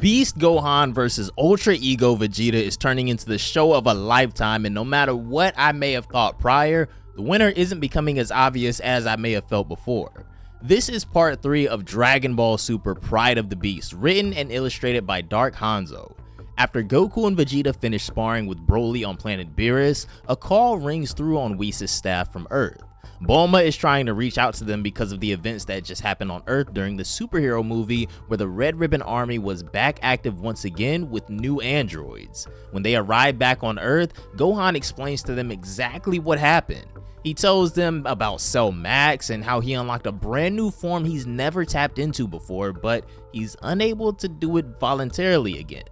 Beast Gohan versus Ultra Ego Vegeta is turning into the show of a lifetime, and no matter what I may have thought prior, the winner isn't becoming as obvious as I may have felt before. This is part 3 of Dragon Ball Super Pride of the Beast, written and illustrated by Dark Hanzo. After Goku and Vegeta finish sparring with Broly on planet Beerus, a call rings through on Whis' staff from Earth. Bulma is trying to reach out to them because of the events that just happened on Earth during the superhero movie where the Red Ribbon Army was back active once again with new androids. When they arrive back on Earth, Gohan explains to them exactly what happened. He tells them about Cell Max and how he unlocked a brand new form he's never tapped into before, but he's unable to do it voluntarily again.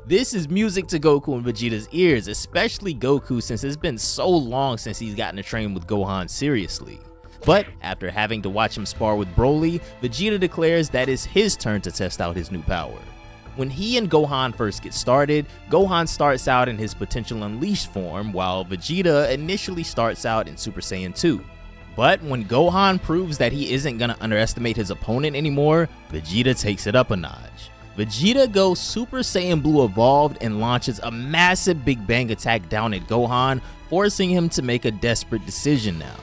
This is music to Goku and Vegeta's ears, especially Goku, since it's been so long since he's gotten to train with Gohan seriously. But after having to watch him spar with Broly, Vegeta declares that it's his turn to test out his new power. When he and Gohan first get started, Gohan starts out in his potential unleashed form, while Vegeta initially starts out in Super Saiyan 2. But when Gohan proves that he isn't gonna underestimate his opponent anymore, Vegeta takes it up a notch. Vegeta goes Super Saiyan Blue Evolved and launches a massive Big Bang attack down at Gohan, forcing him to make a desperate decision now.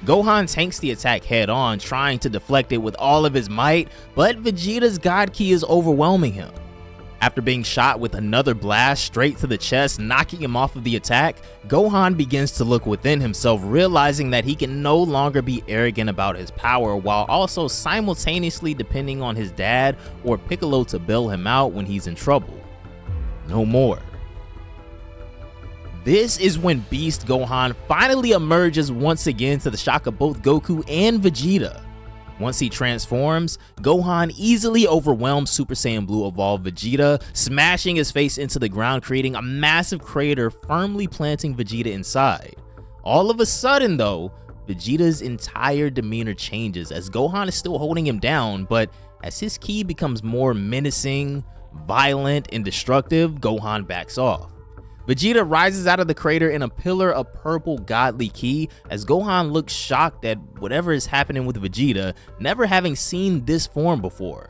Gohan tanks the attack head on, trying to deflect it with all of his might, but Vegeta's God Ki is overwhelming him. After being shot with another blast straight to the chest, knocking him off of the attack, Gohan begins to look within himself, realizing that he can no longer be arrogant about his power, while also simultaneously depending on his dad or Piccolo to bail him out when he's in trouble. No more. This is when Beast Gohan finally emerges once again, to the shock of both Goku and Vegeta. Once he transforms, Gohan easily overwhelms Super Saiyan Blue Evolved Vegeta, smashing his face into the ground, creating a massive crater, firmly planting Vegeta inside. All of a sudden though, Vegeta's entire demeanor changes as Gohan is still holding him down, but as his ki becomes more menacing, violent, and destructive, Gohan backs off. Vegeta rises out of the crater in a pillar of purple godly ki as Gohan looks shocked at whatever is happening with Vegeta, never having seen this form before.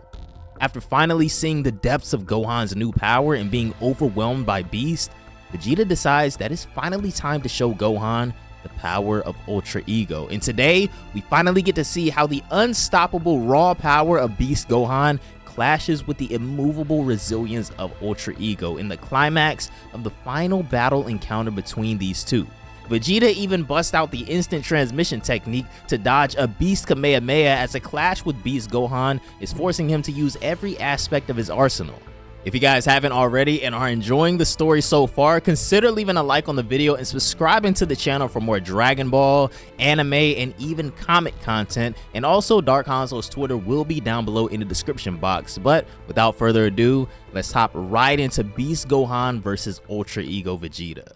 After finally seeing the depths of Gohan's new power and being overwhelmed by Beast, Vegeta decides that it's finally time to show Gohan the power of Ultra Ego. And today, we finally get to see how the unstoppable raw power of Beast Gohan clashes with the immovable resilience of Ultra Ego in the climax of the final battle encounter between these two. Vegeta even busts out the instant transmission technique to dodge a Beast Kamehameha, as a clash with Beast Gohan is forcing him to use every aspect of his arsenal. If you guys haven't already and are enjoying the story so far, consider leaving a like on the video and subscribing to the channel for more Dragon Ball, anime, and even comic content. And also, Dark Hanzo's Twitter will be down below in the description box. But without further ado, let's hop right into Beast Gohan versus Ultra Ego Vegeta.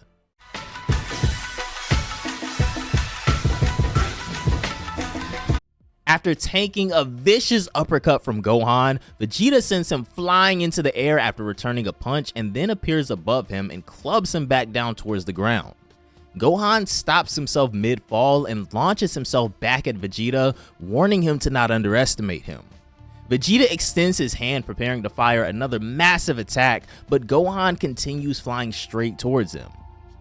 After tanking a vicious uppercut from Gohan, Vegeta sends him flying into the air after returning a punch, and then appears above him and clubs him back down towards the ground. Gohan stops himself mid-fall and launches himself back at Vegeta, warning him to not underestimate him. Vegeta extends his hand, preparing to fire another massive attack, but Gohan continues flying straight towards him.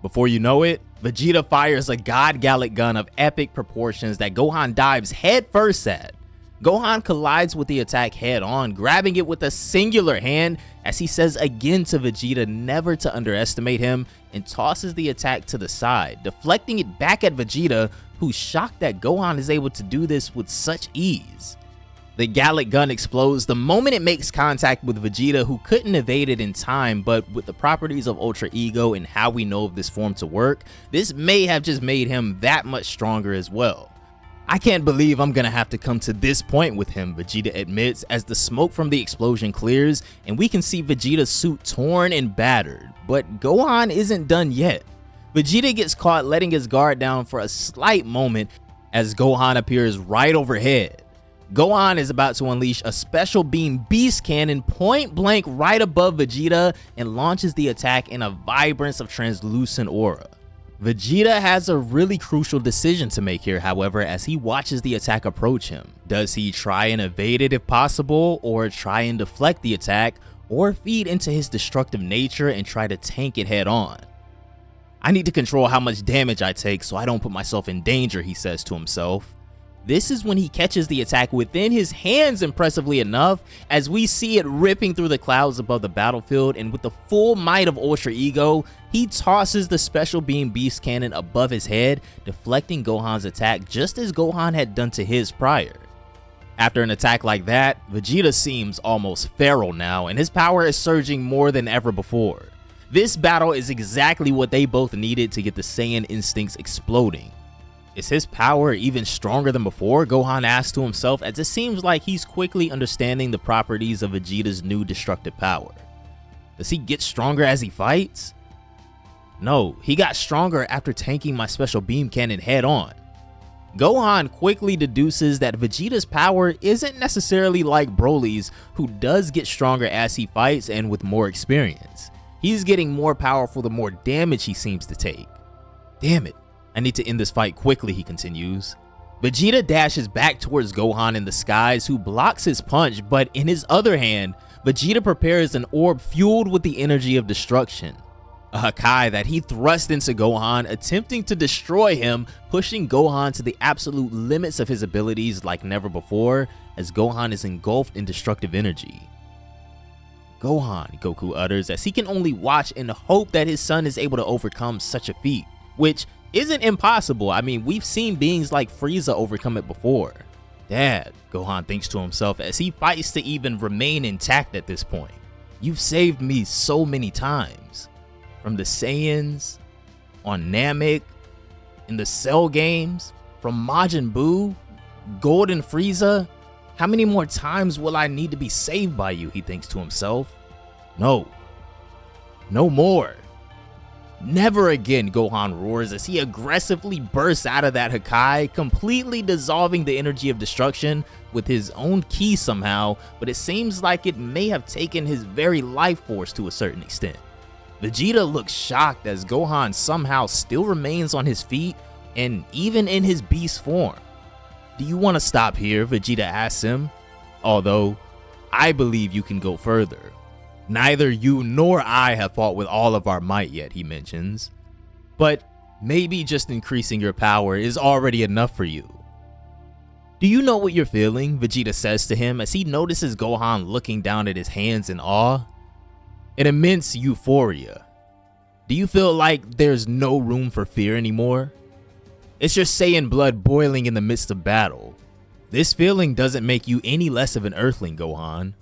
Before you know it, Vegeta fires a God Gallic gun of epic proportions that Gohan dives head first at. Gohan collides with the attack head on, grabbing it with a singular hand as he says again to Vegeta never to underestimate him, and tosses the attack to the side, deflecting it back at Vegeta, who's shocked that Gohan is able to do this with such ease. The Gallic gun explodes the moment it makes contact with Vegeta, who couldn't evade it in time, but with the properties of Ultra Ego and how we know of this form to work, this may have just made him that much stronger as well. I can't believe I'm gonna have to come to this point with him, Vegeta admits as the smoke from the explosion clears and we can see Vegeta's suit torn and battered. But Gohan isn't done yet. Vegeta gets caught letting his guard down for a slight moment as Gohan appears right overhead. Gohan is about to unleash a special beam beast cannon point blank right above Vegeta and launches the attack in a vibrance of translucent aura. Vegeta has a really crucial decision to make here, however, as he watches the attack approach him. Does he try and evade it if possible, or try and deflect the attack, or feed into his destructive nature and try to tank it head on. I need to control how much damage I take so I don't put myself in danger, he says to himself. This is when he catches the attack within his hands impressively enough, as we see it ripping through the clouds above the battlefield, and with the full might of Ultra Ego, he tosses the Special Beam Beast Cannon above his head, deflecting Gohan's attack just as Gohan had done to his prior. After an attack like that, Vegeta seems almost feral now, and his power is surging more than ever before. This battle is exactly what they both needed to get the Saiyan instincts exploding. Is his power even stronger than before? Gohan asks to himself, as it seems like he's quickly understanding the properties of Vegeta's new destructive power. Does he get stronger as he fights? No, he got stronger after tanking my Special Beam Cannon head on. Gohan quickly deduces that Vegeta's power isn't necessarily like Broly's, who does get stronger as he fights and with more experience. He's getting more powerful the more damage he seems to take. Damn it. I need to end this fight quickly, he continues. Vegeta dashes back towards Gohan in the skies, who blocks his punch, but in his other hand, Vegeta prepares an orb fueled with the energy of destruction. A Hakai that he thrusts into Gohan, attempting to destroy him, pushing Gohan to the absolute limits of his abilities like never before, as Gohan is engulfed in destructive energy. Gohan, Goku utters, as he can only watch and hope that his son is able to overcome such a feat, which isn't impossible. I mean, we've seen beings like Frieza overcome it before. Dad, Gohan thinks to himself as he fights to even remain intact at this point. You've saved me so many times. From the Saiyans, on Namek, in the Cell games, from Majin Buu, Golden Frieza. How many more times will I need to be saved by you, he thinks to himself. No. No more. Never again, Gohan roars as he aggressively bursts out of that Hakai, completely dissolving the energy of destruction with his own ki somehow, but it seems like it may have taken his very life force to a certain extent. Vegeta looks shocked as Gohan somehow still remains on his feet and even in his beast form. Do you want to stop here? Vegeta asks him. Although, I believe you can go further. Neither you nor I have fought with all of our might yet, he mentions. But maybe just increasing your power is already enough for you. Do you know what you're feeling? Vegeta says to him as he notices Gohan looking down at his hands in awe. An immense euphoria. Do you feel like there's no room for fear anymore? It's your Saiyan blood boiling in the midst of battle. This feeling doesn't make you any less of an Earthling, Gohan.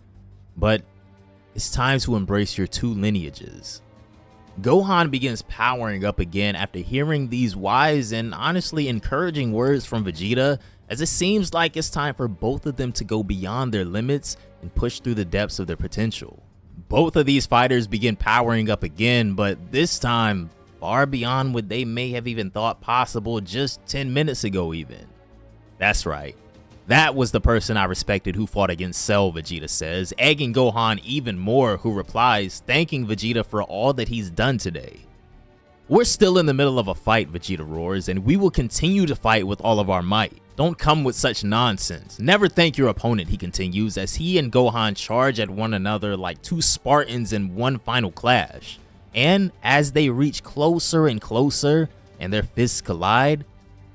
But it's time to embrace your two lineages. Gohan begins powering up again after hearing these wise and honestly encouraging words from Vegeta, as it seems like it's time for both of them to go beyond their limits and push through the depths of their potential. Both of these fighters begin powering up again, but this time far beyond what they may have even thought possible just 10 minutes ago even. That's right. That was the person I respected who fought against Cell, Vegeta says, egging Gohan even more, who replies, thanking Vegeta for all that he's done today. We're still in the middle of a fight, Vegeta roars, and we will continue to fight with all of our might. Don't come with such nonsense. Never thank your opponent, he continues, as he and Gohan charge at one another like two Spartans in one final clash. And as they reach closer and closer and their fists collide,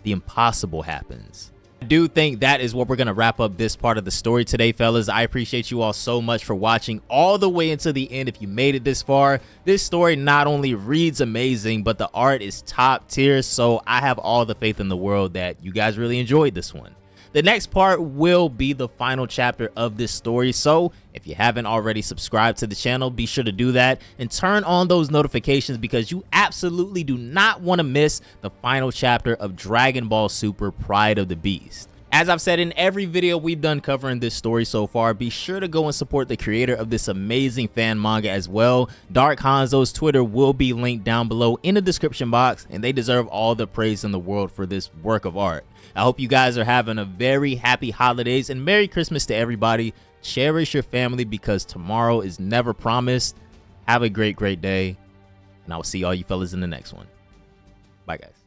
the impossible happens. I do think that is what we're going to wrap up this part of the story today, fellas. I appreciate you all so much for watching all the way into the end. If you made it this far, this story not only reads amazing, but the art is top tier. So I have all the faith in the world that you guys really enjoyed this one. The next part will be the final chapter of this story, so if you haven't already subscribed to the channel, be sure to do that and turn on those notifications, because you absolutely do not want to miss the final chapter of Dragon Ball Super Pride of the Beast. As I've said in every video we've done covering this story so far, be sure to go and support the creator of this amazing fan manga as well. Dark Hanzo's Twitter will be linked down below in the description box, and they deserve all the praise in the world for this work of art. I hope you guys are having a very happy holidays and Merry Christmas to everybody. Cherish your family because tomorrow is never promised. Have a great day, and I will see all you fellas in the next one. Bye, guys.